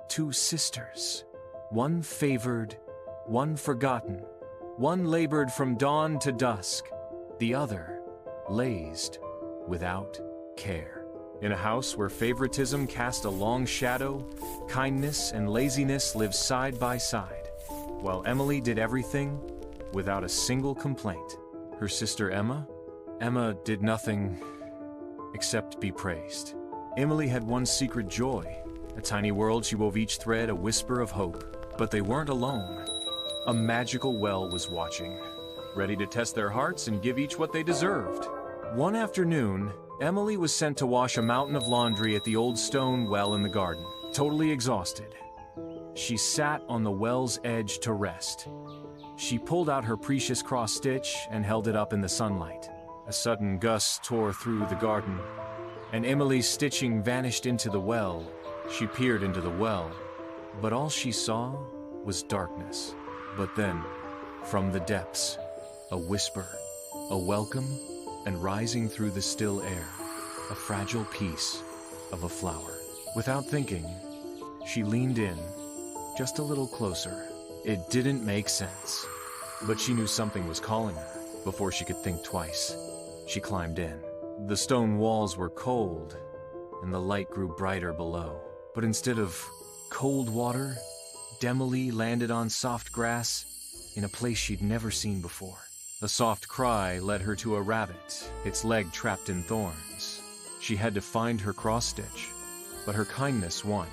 two sisters. One favored, one forgotten. One labored from dawn to dusk. The other lazed without care. In a house where favoritism cast a long shadow, kindness and laziness lived side by side, while Emily did everything without a single complaint. Her sister Emma did nothing except be praised. Emily had one secret joy, a tiny world she wove each thread a whisper of hope. But they weren't alone. A magical well was watching, ready to test their hearts and give each what they deserved. One afternoon, Emily was sent to wash a mountain of laundry at the old stone well in the garden, totally exhausted. She sat on the well's edge to rest. She pulled out her precious cross-stitch and held it up in the sunlight. A sudden gust tore through the garden, and Emily's stitching vanished into the well. She peered into the well, but all she saw was darkness. But then, from the depths, a whisper, a welcome, and rising through the still air, a fragile piece of a flower. Without thinking, she leaned in, just a little closer. It didn't make sense, but she knew something was calling her. Before she could think twice, she climbed in. The stone walls were cold, and the light grew brighter below. But instead of cold water, Emily landed on soft grass in a place she'd never seen before. A soft cry led her to a rabbit, its leg trapped in thorns. She had to find her cross-stitch, but her kindness won.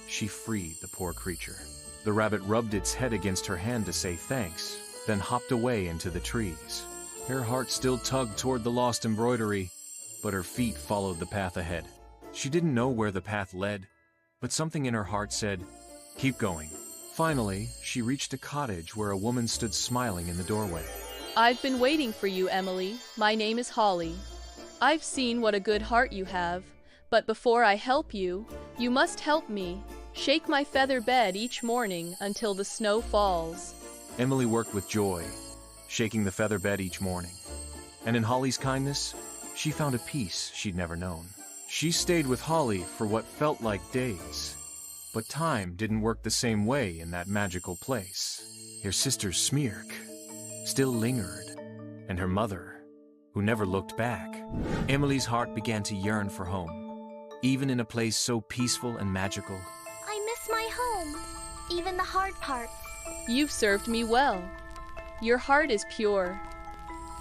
She freed the poor creature. The rabbit rubbed its head against her hand to say thanks, then hopped away into the trees. Her heart still tugged toward the lost embroidery, but her feet followed the path ahead. She didn't know where the path led, but something in her heart said, "Keep going." Finally, she reached a cottage where a woman stood smiling in the doorway. I've been waiting for you, Emily. My name is Holly. I've seen what a good heart you have, but before I help you, you must help me. Shake my feather bed each morning until the snow falls. Emily worked with joy, shaking the feather bed each morning. And in Holly's kindness, she found a peace she'd never known. She stayed with Holly for what felt like days. But time didn't work the same way in that magical place. Her sister Smirk still lingered, and her mother, who never looked back. Emily's heart began to yearn for home, even in a place so peaceful and magical. I miss my home, even the hard parts. You've served me well. Your heart is pure.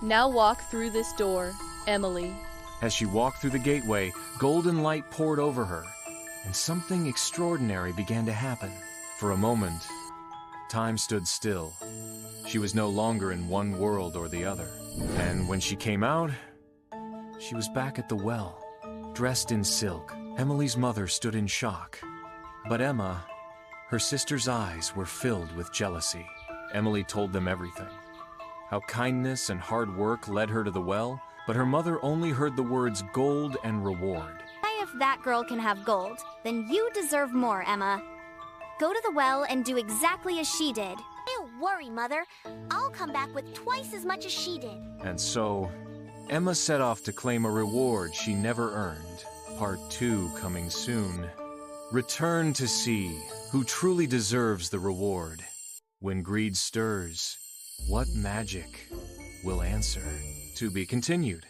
Now walk through this door, Emily. As she walked through the gateway, golden light poured over her, and something extraordinary began to happen. For a moment, time stood still. She was no longer in one world or the other. And when she came out, she was back at the well, dressed in silk. Emily's mother stood in shock. But Emma, her sister's eyes were filled with jealousy. Emily told them everything. How kindness and hard work led her to the well, but her mother only heard the words gold and reward. If that girl can have gold, then you deserve more, Emma. Go to the well and do exactly as she did. Don't worry, Mother. I'll come back with twice as much as she did. And so, Emma set off to claim a reward she never earned. Part 2 coming soon. Return to see who truly deserves the reward. When greed stirs, what magic will answer? To be continued.